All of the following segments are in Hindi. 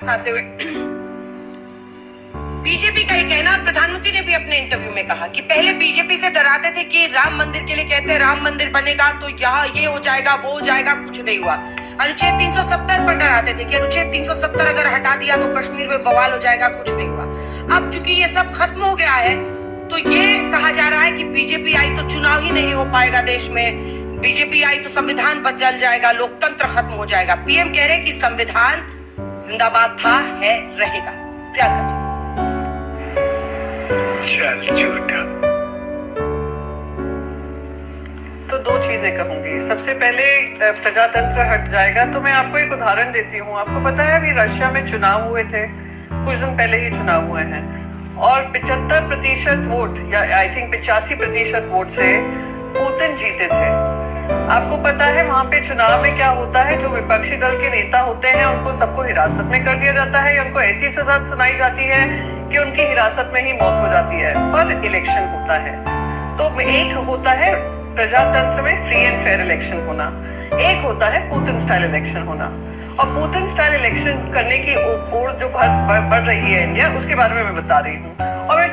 बरसाते हुए। बीजेपी का ये कहना, और प्रधानमंत्री ने भी अपने इंटरव्यू में कहा कि पहले बीजेपी से डराते थे कि राम मंदिर के लिए कहते हैं राम मंदिर बनेगा तो यहाँ ये हो जाएगा वो हो जाएगा, कुछ नहीं हुआ। अनुच्छेद 370 पर डराते थे कि अनुच्छेद 370 अगर हटा दिया तो कश्मीर में बवाल हो जाएगा, कुछ नहीं हुआ। अब चूंकि ये सब खत्म हो गया है तो ये कहा जा रहा है कि बीजेपी आई तो चुनाव ही नहीं हो पाएगा देश में, बीजेपी आई तो संविधान बदल जाएगा, लोकतंत्र खत्म हो जाएगा। पीएम कह रहे कि संविधान जिंदाबाद था, है, रहेगा। प्रियंका जी। चल झूठा। तो दो चीजें कहूंगी। सबसे पहले प्रजातंत्र हट जाएगा तो मैं आपको एक उदाहरण देती हूँ। आपको पता है अभी रशिया में चुनाव हुए थे, कुछ दिन पहले ही चुनाव हुए हैं, और 75% वोट या आई थिंक 85% वोट से पुतिन जीते थे। आपको पता है वहां पे चुनाव में क्या होता है, जो विपक्षी दल के नेता होते हैं उनको सबको हिरासत में कर दिया जाता है या उनको ऐसी सजा सुनाई जाती है कि उनकी हिरासत में ही मौत हो जाती है, पर इलेक्शन होता है। तो एक होता है प्रजातंत्र में फ्री एंड फेयर इलेक्शन होना, एक होता है पुतिन स्टाइल इलेक्शन होना। और पुतिन स्टाइल इलेक्शन करने की ओर जो बढ़ रही है इंडिया, उसके बारे में मैं बता रही हूँ। और मैं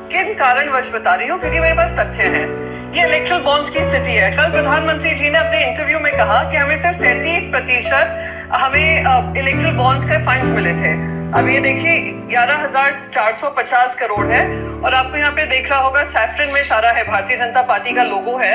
किन कारणवश बता रही हूँ, क्योंकि मेरे पास तथ्य हैं। ये इलेक्ट्रल बॉन्ड्स की स्थिति है। कल प्रधानमंत्री जी ने अपने इंटरव्यू में कहा कि हमें सिर्फ 37% हमें इलेक्ट्रल बॉन्ड्स के फंड्स मिले थे। अब ये देखिए 11,450 करोड़ है, और आपको यहाँ पे देख रहा होगा सैफरन में सारा है, भारतीय जनता पार्टी का लोगो है,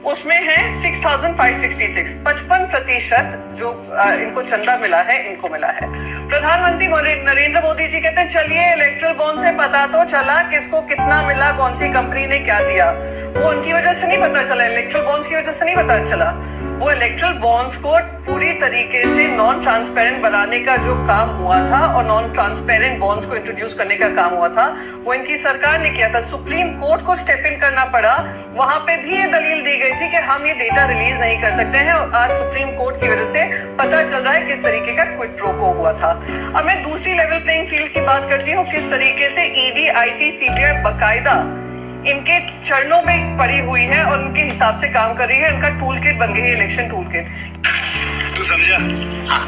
उसमें है 6,566, 55% जो इनको चंदा मिला है, इनको मिला है। प्रधानमंत्री नरेंद्र मोदी जी कहते हैं चलिए इलेक्ट्रल बॉन्ड से पता तो चला किसको कितना मिला, कौन सी कंपनी ने क्या दिया। वो उनकी वजह से नहीं पता चला, इलेक्ट्रल बॉन्ड्स की वजह से नहीं पता चला। वो इलेक्ट्रल बॉन्ड्स को पूरी तरीके से नॉन ट्रांसपेरेंट बनाने का जो काम हुआ था और नॉन ट्रांसपेरेंट बॉन्ड्स को इंट्रोड्यूस करने का काम हुआ था, वो इनकी सरकार ने किया था। सुप्रीम कोर्ट को स्टेप इन करना पड़ा, वहां पे भी ये दलील दी गई थी कि हम ये डेटा रिलीज नहीं कर सकते हैं, और आज सुप्रीम कोर्ट की वजह से पता चल रहा है किस तरीके का क्विड प्रो को हुआ था। अब मैं दूसरी लेवल प्लेइंग फील्ड की बात करती हूँ, किस तरीके से ईडी, आईटी, सीबीआई बकायदा इनके चरणों में पड़ी हुई है और उनके हिसाब से काम कर रही है। उनका टूल किट बन गई है, इलेक्शन टूल किट। तू समझा? हाँ।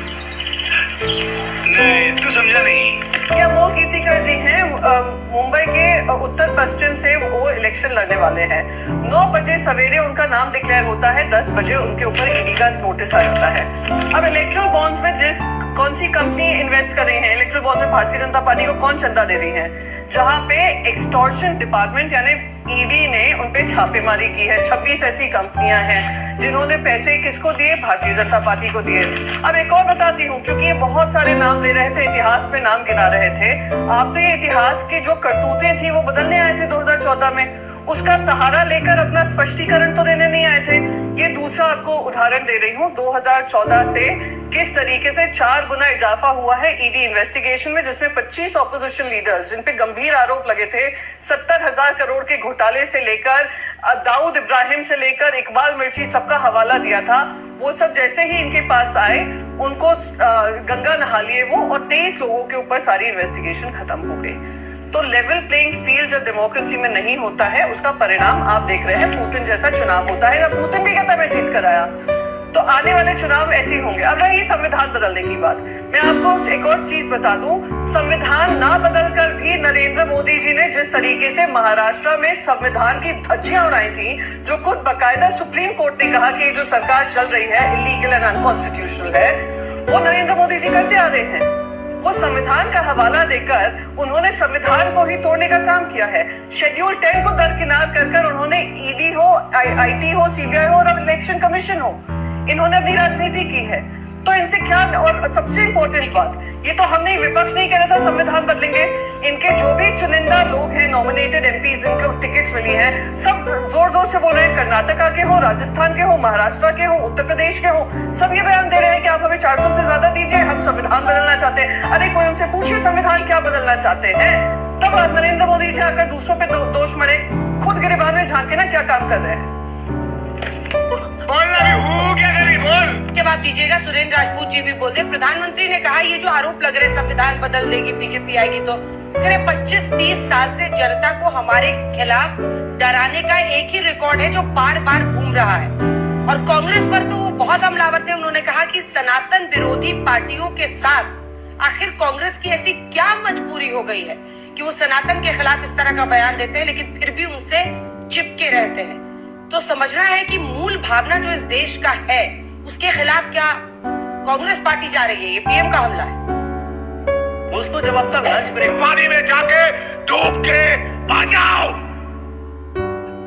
नहीं, तू समझा नहीं। क्या अमोल कीर्तिकर जी हैं, मुंबई के उत्तर पश्चिम से वो इलेक्शन लड़ने वाले हैं। 9 बजे सवेरे उनका नाम डिक्लेयर होता है, 10 बजे उनके ऊपर ईडी का नोटिस आ जाता है। अब इलेक्ट्रल बॉन्ड्स में कौन सी कंपनी इन्वेस्ट कर रही है, इलेक्ट्रल बॉन्ड में भारतीय जनता पार्टी को कौन चंदा दे रही है, जहां पे एक्सटॉर्शन डिपार्टमेंट यानी ईडी ने उनपे छापेमारी की है। 26 ऐसी कंपनियां हैं जिन्होंने पैसे किसको दिए, भारतीय जनता पार्टी को दिए। अब एक और बताती हूँ, क्योंकि ये बहुत सारे नाम ले रहे थे, इतिहास में नाम गिना रहे थे। आप तो ये इतिहास की जो करतूतें थी वो बदलने आए थे 2014 में, उसका सहारा लेकर अपना स्पष्टीकरण तो देने नहीं आए थे। ये दूसरा आपको उदाहरण दे रही हूँ, 2014 से किस तरीके से 4 गुना इजाफा हुआ है ईडी इन्वेस्टिगेशन में, जिसमें 25 ऑपोजिशन लीडर्स जिन पे गंभीर आरोप लगे थे, 70,000 करोड़ के घोटाले से लेकर दाऊद इब्राहिम से लेकर इकबाल मिर्ची, सबका हवाला दिया था। वो सब जैसे ही इनके पास आए उनको गंगा नहा लिए वो, और 23 लोगों के ऊपर सारी इन्वेस्टिगेशन खत्म हो गई। तो लेवल प्लेइंग फील्ड जब डेमोक्रेसी में नहीं होता है, उसका परिणाम आप देख रहे हैं, पुतिन जैसा चुनाव होता है। पुतिन भी कहता है मैं जीत कर आया, तो आने वाले चुनाव ऐसे ही होंगे। अब रही संविधान बदलने की बात, मैं आपको एक और चीज बता दूं, संविधान ना बदल कर भी नरेंद्र मोदी जी ने जिस तरीके से महाराष्ट्र में संविधान की धज्जियां उड़ाई थी, जो खुद बकायदा सुप्रीम कोर्ट ने कहा कि जो सरकार चल रही है इलीगल एंड अनकॉन्स्टिट्यूशनल है, वो नरेंद्र मोदी जी करते आ रहे हैं। वो संविधान का हवाला देकर उन्होंने संविधान को ही तोड़ने का काम किया है। शेड्यूल 10 को दरकिनार कर उन्होंने ईडी हो, आईटी हो, सीबीआई हो और अब इलेक्शन कमीशन हो, इन्होंने अपनी राजनीति की है। तो इनसे क्या, और सबसे इंपॉर्टेंट बात, ये तो हमने विपक्ष नहीं कह रहा था संविधान बदलेंगे, इनके जो भी चुनिंदा लोग हैं, नॉमिनेटेड एमपीज जिनको टिकट्स मिली हैं, सब जोर जोर से बोल रहे हैं, कर्नाटका के हो, राजस्थान के हो, महाराष्ट्र के हो, उत्तर प्रदेश के हो, सब ये बयान दे रहे हैं कि आप हमें 400 से ज्यादा दीजिए, हम संविधान बदलना चाहते हैं। अरे कोई उनसे पूछिए संविधान क्या बदलना चाहते हैं, तब नरेंद्र मोदी जी आकर दूसरों पे दोष मरे, खुद गिरबान में झांके ना क्या काम कर रहे हैं। क्या करें, बोल जवाब दीजिएगा। सुरेंद्र राजपूत जी भी बोल रहे, प्रधानमंत्री ने कहा ये जो आरोप लग रहे संविधान बदल देगी बीजेपी आएगी, तो 25-30 साल से जनता को हमारे खिलाफ डराने का एक ही रिकॉर्ड है जो बार बार घूम रहा है, और कांग्रेस पर तो वो बहुत हमलावर थे। उन्होंने कहा कि सनातन विरोधी पार्टियों के साथ आखिर कांग्रेस की ऐसी क्या मजबूरी हो गई है कि वो सनातन के खिलाफ इस तरह का बयान देते हैं लेकिन फिर भी उनसे चिपके रहते हैं? तो समझना है कि मूल भावना जो इस देश का है उसके खिलाफ क्या कांग्रेस पार्टी जा रही है? ये पीएम का हमला है। दोस्तों, जब अब तक लंच ब्रेक पानी में जाके डूब के आ जाओ।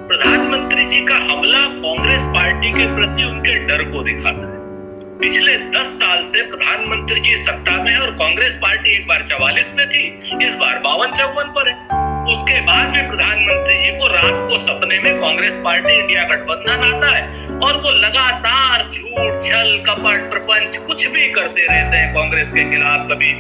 प्रधानमंत्री जी का हमला कांग्रेस पार्टी के प्रति उनके डर को दिखाता है। पिछले 10 साल से प्रधानमंत्री जी सत्ता में और कांग्रेस पार्टी एक बार 44 में थी, इस बार 52-54 पर है। उसके बाद भी प्रधानमंत्री जी को रात को सपने में कांग्रेस पार्टी इंडिया गठबंधन आता है और वो लगातार झूठ, छल, कपट, प्रपंच कुछ भी करते रहते हैं कांग्रेस के खिलाफ। कभी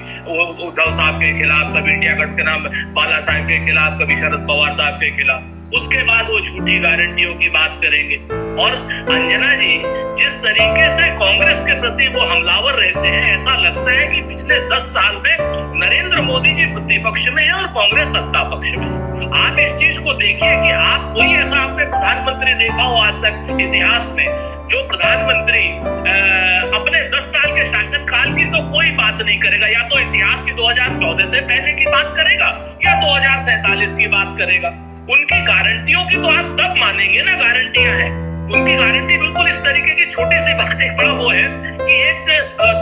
उद्धव साहब के खिलाफ, कभी इंडिया गठबंधन बाला साहब के खिलाफ, कभी शरद पवार साहब के खिलाफ। उसके बाद वो झूठी गारंटियों की बात करेंगे। और अंजना जी, जिस तरीके से कांग्रेस के प्रति वो हमलावर रहते हैं, ऐसा लगता है कि पिछले 10 साल में नरेंद्र मोदी जी प्रतिपक्ष में है और कांग्रेस सत्ता पक्ष में है। आप इस चीज को देखिए कि आप कोई ऐसा आपने प्रधानमंत्री देखा हो आज तक इतिहास में जो प्रधानमंत्री अपने 10 साल के शासनकाल की तो कोई बात नहीं करेगा, या तो इतिहास की 2014 से पहले की बात करेगा या 2047 की बात करेगा। उनकी गारंटियों की तो आप तब मानेंगे ना, गारंटियां हैं उनकी। गारंटी बिल्कुल इस तरीके की छोटी सी बात एक बड़ा वो है कि एक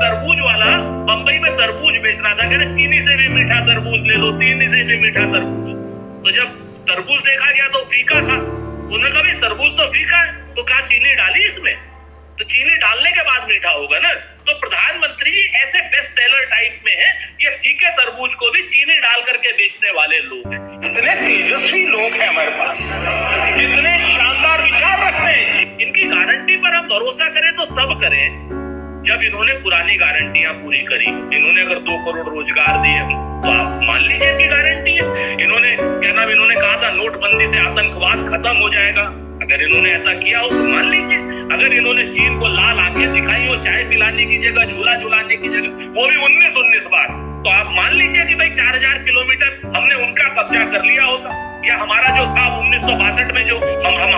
तरबूज वाला बंबई में तरबूज बेच रहा था, कह रहे चीनी से भी मीठा तरबूज ले लो, चीनी से भी मीठा तरबूज। तो जब तरबूज देखा गया तो फीका था, उन्होंने कहा तरबूज तो फीका है, तो क्या चीनी डाली इसमें? तो चीनी डालने के बाद मीठा होगा ना। तो प्रधानमंत्री जी ऐसे बेस्ट सेलर टाइप में है, ये फीके तरबूज को भी चीनी डाल करके बेचने वाले लोग हैं। इतने तेजस्वी लोग हैं हमारे पास, इतने शानदार विचार रखते हैं। इनकी गारंटी पर हम भरोसा करें तो तब करें जब इन्होंने पुरानी गारंटियां पूरी करी। इन्होंने अगर 2 करोड़ रोजगार दिए तो आप मान लीजिए इनकी गारंटी है। इन्होंने इन्होंने कहा था नोटबंदी से आतंकवाद खत्म हो जाएगा, अगर इन्होंने ऐसा किया हो तो मान लीजिए। अगर इन्होंने चीन को लाल आंखें दिखाई हो, चाय पिलाने की जगह झूला झुलाने की जगह, वो भी 19-19 बार, तो आप मान लीजिए कि भाई 4000 किलोमीटर हमने उनका कब्जा कर लिया होता, या हमारा जो था 1962 में जो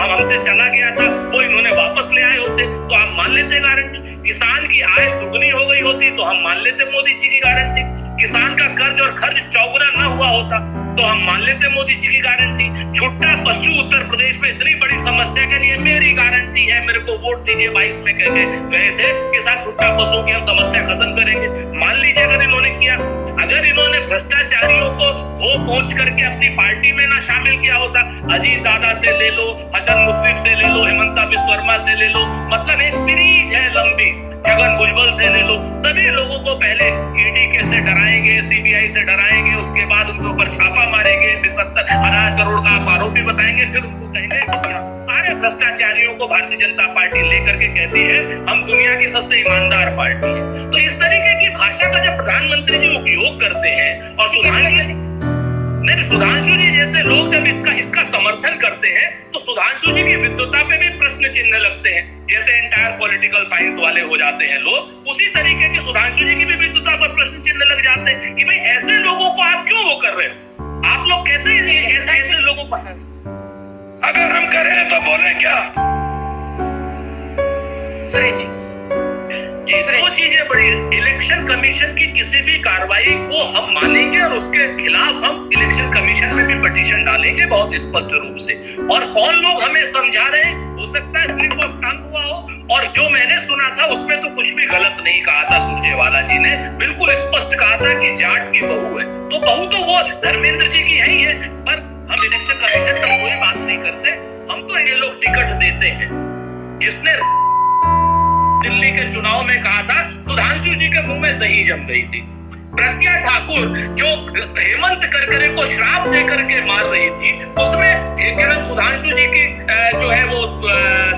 हमसे चला गया था वो इन्होंने वापस ले आए होते, तो आप मान लेते गारंटी। किसान की आय दुगनी हो गई होती तो हम मान लेते मोदी जी की गारंटी। किसान का कर्ज और खर्च चौगुना न हुआ होता तो हम मान लेते मोदी जी की गारंटी। छुट्टा पशु उत्तर प्रदेश में इतनी बड़ी समस्या के लिए मेरी गारंटी है, मेरे को वोट दीजिए 22 में कह के गए थे कि साथ छुट्टा पशुओं की हम समस्या खत्म करेंगे। मान लीजिए अगर इन्होंने किया, अगर इन्होंने भ्रष्टाचारियों को वो पहुंच करके अपनी पार्टी में ना शामिल किया होता, अजीत दादा से ले लो, हसन मुश्रीफ से ले लो, हेमंता बिस्वा शर्मा से ले लो, मतलब एक सीरीज है लंबी, छगन भुजबल से ले लो, सभी लोगों को पहले ईडी के से डराएंगे, सीबीआई से डराएंगे, उसके बाद उनके ऊपर छापा मारेंगे, 70,000 करोड़ का आप आरोपी बताएंगे, फिर उनको कहेंगे। सारे भ्रष्टाचारियों को भारतीय जनता पार्टी लेकर के कहती है हम दुनिया की सबसे ईमानदार पार्टी है। तो इस तरीके की भाषा का जब प्रधानमंत्री जी उपयोग करते हैं और सुधांशु जी जैसे लोग जब इसका समर्थन करते हैं तो सुधांशु जी की विद्वता पे भी प्रश्न चिन्ह लगते हैं। जैसे एंटायर पॉलिटिकल साइंस वाले हो जाते हैं लोग, उसी तरीके के सुधांशु जी की भी विद्वता पर प्रश्न चिन्ह लग जाते हैं कि भाई ऐसे लोगों को आप क्यों वो कर रहे हो, आप लोग कैसे ऐसे लोगों को, अगर हम करें तो बोले क्या? दो चीजें बड़ी, इलेक्शन कमीशन की किसी भी कार्रवाई को हम मानेंगे और उसके खिलाफ हम इलेक्शन कमीशन में भी पिटीशन डालेंगे बहुत स्पष्ट रूप से। और कौन लोग हमें समझा रहे हैं, हो सकता है स्लिप ऑफ टंग हुआ हो, और जो मैंने सुना था उसमें तो कुछ भी गलत नहीं कहा था। सुरजेवाला जी ने बिल्कुल स्पष्ट कहा था कि जाट की बहू है, तो बहू तो वो धर्मेंद्र जी की है ही है, पर हम इलेक्शन कमीशन पर कोई बात नहीं करते। हम तो ये लोग टिकट देते हैं। जिसने दिल्ली के चुनाव में कहा था सुधांशु जी के मुंह में दही जम गई थी, प्रज्ञा ठाकुर जो हेमंत करकरे को श्राप देकर के मार रही थी, उसमें केवल सुधांशु जी की जो है वो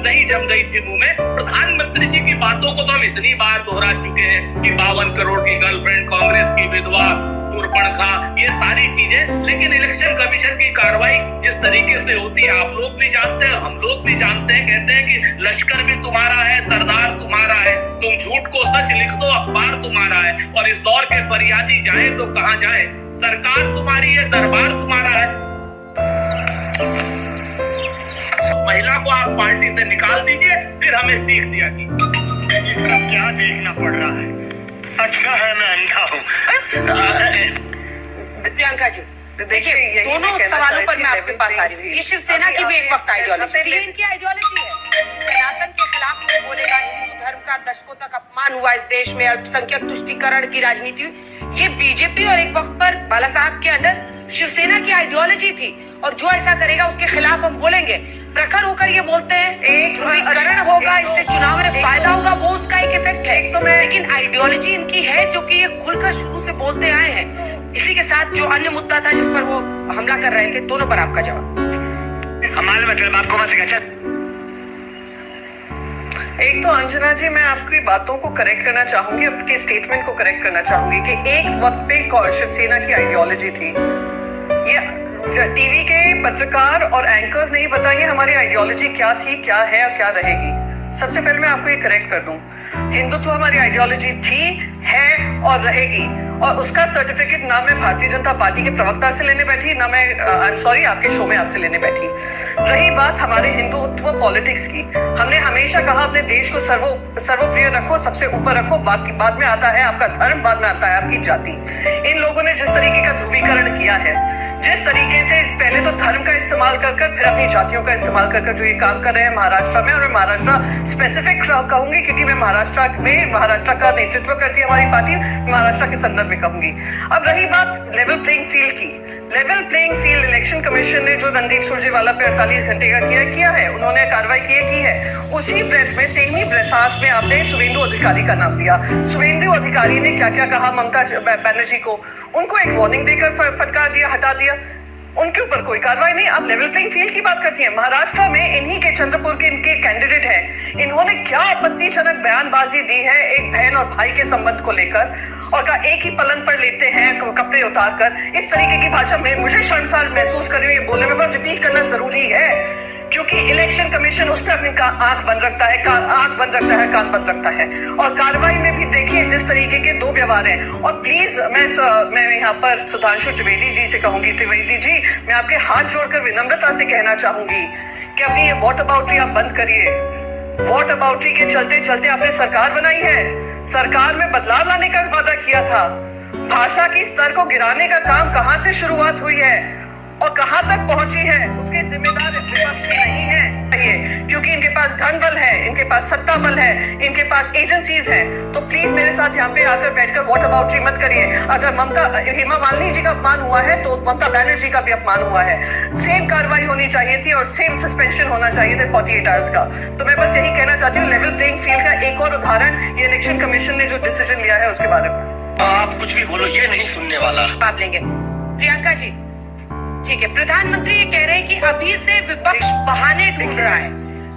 दही जम गई थी मुंह में। प्रधानमंत्री जी की बातों को तो हम इतनी बार दोहरा चुके हैं कि 52 करोड़ की गर्लफ्रेंड, कांग्रेस की विधवा, सूर्पणखा, ये सारी चीजें। लेकिन इलेक्शन कमीशन की कार्रवाई जिस तरीके से होती है आप लोग भी जानते हैं, हम लोग भी जानते हैं। कहते हैं कि लश्कर भी तुम्हारा है, सरदार तुम्हारा है, तुम झूठ को सच लिख दो, अखबार तुम्हारा है। और इस दौर के फरियादी जाए तो कहां जाए, सरकार तुम्हारी है, दरबार तुम्हारा है। महिला को आप पार्टी से निकाल दीजिए, फिर हमें सीख दिया कि ये सब क्या देखना पड़ रहा है। अच्छा है मैं अंधा हूँ। प्रियंका जी देखिए, यही दोनों मैं कहना सवालों पर चाहती मैं थी, आपके level पास आ रही playing हूँ। ये शिवसेना की भी एक वक्त आइडियोलॉजी थी, इनकी आइडियोलॉजी है सनातन के खिलाफ कोई बोलेगा, हिंदू धर्म का दशकों तक अपमान हुआ इस देश में, अल्पसंख्यक तुष्टीकरण की राजनीति हुई। ये बीजेपी और एक वक्त पर बाला साहब के अंडर शिवसेना की आइडियोलॉजी थी, और जो ऐसा करेगा उसके खिलाफ हम बोलेंगे। प्रखर होकर ये बोलते हैं एक ध्रुवीकरण होगा, इससे चुनाव में फायदा होगा, वो उसका एक इफेक्ट है। लेकिन आइडियोलॉजी इनकी है जो कि ये खुलकर शुरू से बोलते आए हैं। इसी के साथ जो अन्य मुद्दा था जिस पर वो हमला कर रहे थे, दोनों पर आपका जवाब। हमारे मतलब आपको मत सिखा। एक तो अंजना जी, मैं आपकी बातों को करेक्ट करना चाहूंगी, आपके स्टेटमेंट को करेक्ट करना चाहूंगी कि एक वक्त पे शिवसेना की आइडियोलॉजी थी। ये टीवी के पत्रकार और एंकर्स नहीं बताएंगे हमारी आइडियोलॉजी क्या थी, क्या है और क्या रहेगी। सबसे पहले मैं आपको ये करेक्ट कर दूं, हिंदुत्व हमारी आइडियोलॉजी थी, है और रहेगी, और उसका सर्टिफिकेट ना मैं भारतीय जनता पार्टी के प्रवक्ता से लेने बैठी, ना मैं आई एम सॉरी आपके शो में आपसे लेने बैठी। रही बात हमारे हिंदुत्व पॉलिटिक्स की, हमने हमेशा कहा अपने देश को सर्वप्रिय रखो, सबसे ऊपर रखो, बाद में आता है आपका धर्म, बाद में आता है आपकी जाति। इन लोगों ने जिस तरीके का ध्रुवीकरण किया है, जिस तरीके से पहले तो धर्म का इस्तेमाल कर फिर अपनी जातियों का इस्तेमाल कर जो ये काम कर रहे हैं महाराष्ट्र में, और मैं महाराष्ट्र स्पेसिफिक कहूंगी क्योंकि मैं महाराष्ट्र का नेतृत्व करती है हमारी पार्टी, महाराष्ट्र के संदर्भ में कहूंगी। अब रही बात लेवल प्लेइंग फील्ड की, level playing field election commission ने जो रणदीप सुरजेवाला पे 48 घंटे का किया है, उन्होंने कार्रवाई की है। उसी ब्रेथ में, सेम ही सांस में आपने शुभेंदु अधिकारी का नाम दिया। शुभेंदु अधिकारी ने क्या क्या कहा ममता बनर्जी को, उनको एक वार्निंग देकर फटकार दिया, हटा दिया, उनके ऊपर कोई कार्रवाई नहीं। आप लेवल प्लेइंग फील्ड की बात करती हैं। महाराष्ट्र में इन्हीं के चंद्रपुर के इनके कैंडिडेट हैं, इन्होंने क्या आपत्तिजनक बयानबाजी दी है एक बहन और भाई के संबंध को लेकर, और का एक ही पलंग पर लेते हैं कपड़े उतार कर। इस तरीके की भाषा में मुझे शर्मसार महसूस कर रही हूँ, ये बोलने में, पर रिपीट करना जरूरी है क्योंकि इलेक्शन कमीशन उस पर अपनी आंख बंद रखता है, कान बंद रखता है। और कार्रवाई में भी देखिए जिस तरीके के दो व्यवहार हैं। और प्लीज मैं यहाँ पर सुधांशु त्रिवेदी जी से कहूंगी, त्रिवेदी जी मैं आपके हाथ जोड़कर विनम्रता से कहना चाहूंगी कि अपनी ये वॉट अबाउटरी आप बंद करिए। वॉट अबाउटरी के चलते चलते आपने सरकार बनाई है, सरकार में बदलाव लाने का वादा किया था। भाषा की स्तर को गिराने का काम कहां से शुरुआत हुई है और कहां तक पहुंची है, उसके जिम्मेदार विपक्ष नहीं है, क्योंकि इनके पास धन बल है, इनके पास सत्ता बल है, इनके पास एजेंसीज हैं। तो प्लीज मेरे साथ यहाँ पे आकर बैठकर वॉट अबाउटरी मत करिए। अगर हेमा मालिनी जी का अपमान हुआ है तो ममता बनर्जी का भी अपमान हुआ है। सेम कार्रवाई होनी चाहिए थी और सेम सस्पेंशन होना चाहिए था 48 आवर्स का। तो मैं बस यही कहना चाहती हूँ, लेवल प्लेइंग फील्ड का एक और उदाहरण ये इलेक्शन कमीशन ने जो डिसीजन लिया है उसके बारे में। आप कुछ भी बोलो, ये नहीं सुनने वाला। आप लेंगे प्रियंका जी, ठीक है। प्रधानमंत्री ये कह रहे हैं कि अभी से विपक्ष बहाने ढूंढ रहा है,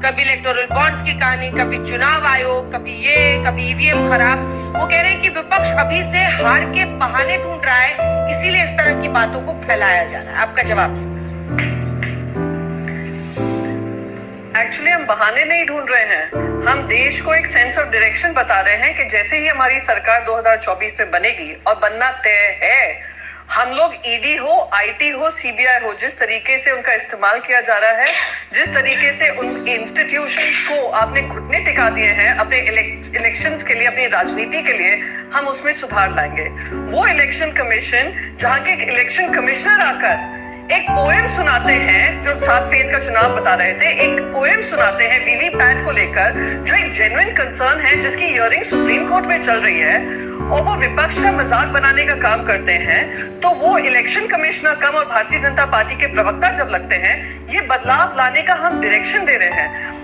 कभी इलेक्टोरल बॉन्ड्स की कहानी, कभी चुनाव आयोग, कभी ईवीएम खराब। वो कह रहे हैं कि विपक्ष अभी से हार के बहाने ढूंढ रहा है, इसीलिए इस तरह की बातों को फैलाया जा रहा है। आपका जवाब सर? एक्चुअली हम बहाने नहीं ढूंढ रहे हैं, हम देश को एक सेंस ऑफ डायरेक्शन बता रहे हैं कि जैसे ही हमारी सरकार 2024 में बनेगी, और बनना तय है, हम लोग ईडी हो, आईटी हो, सीबीआई हो, जिस तरीके से उनका इस्तेमाल किया जा रहा है, जिस तरीके से उन इंस्टीट्यूशंस को आपने घुटने टिका दिए हैं अपने इलेक्शंस के लिए, अपनी राजनीति के लिए, हम उसमें सुधार लाएंगे। वो इलेक्शन कमीशन जहां के इलेक्शन कमिश्नर आकर एक पोएम सुनाते हैं, जो 7 फेज का चुनाव बता रहे थे, एक पोएम सुनाते हैं वीवीपैट को लेकर, जो एक जेन्युइन कंसर्न है, जिसकी हियरिंग सुप्रीम कोर्ट में चल रही है, और वो विपक्ष का मजाक बनाने का काम करते हैं। तो वो इलेक्शन कमिश्नर कम और भारतीय जनता पार्टी के प्रवक्ता जब लगते हैं, ये बदलाव लाने का हम डायरेक्शन दे रहे हैं।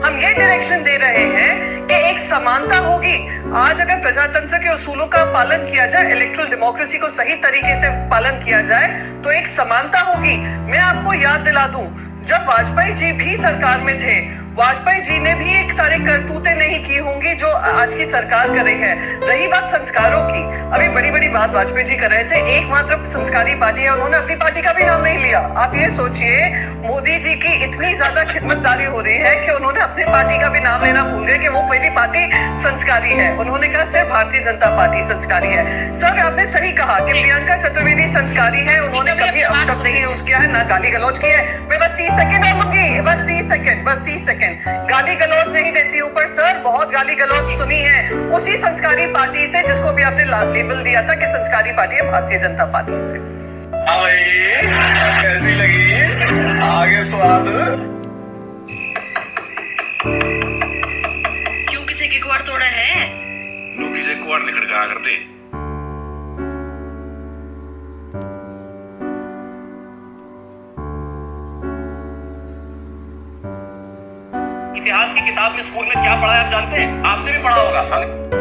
हम ये डायरेक्शन दे रहे हैं कि एक समानता होगी। आज अगर प्रजातंत्र के उसूलों का पालन किया जाए, इलेक्ट्रल डेमोक्रेसी को सही तरीके से पालन किया जाए, तो एक समानता होगी। मैं आपको याद दिला दूं, जब वाजपेयी जी भी सरकार में थे, वाजपेयी जी ने भी एक सारे करतूतें नहीं की होंगी जो आज की सरकार कर रही है। रही बात संस्कारों की, अभी बड़ी बड़ी बात वाजपेयी जी कर रहे थे, एकमात्र संस्कारी पार्टी है, उन्होंने अपनी पार्टी का भी नाम नहीं लिया। आप ये सोचिए, मोदी जी की इतनी ज्यादा खिदमतदारी हो रही है कि उन्होंने अपनी पार्टी का भी नाम लेना भूल गए कि वो पहली पार्टी संस्कारी है। उन्होंने कहा सिर्फ भारतीय जनता पार्टी संस्कारी है। सर आपने सही कहा कि प्रियंका चतुर्वेदी संस्कारी है, उन्होंने कभी अपशब्द नहीं यूज किया है, ना गाली गलौज की है। मैं बस 30 सेकंड और लूंगी, बस 30 सेकंड। बहन, गाली गलौज नहीं देती हूँ, पर सर बहुत गाली गलौज सुनी है उसी संस्कारी पार्टी से जिसको भी आपने लेबल दिया था कि संस्कारी पार्टी है, भारतीय जनता पार्टी से। हाँ भाई, कैसी लगी आगे स्वाद? क्यों, किसी के कुआर तोड़ा है? लोग किसे कुआर निकल गया करते। इतिहास की किताब में स्कूल में क्या पढ़ा है आप जानते हैं? आपने भी पढ़ा होगा।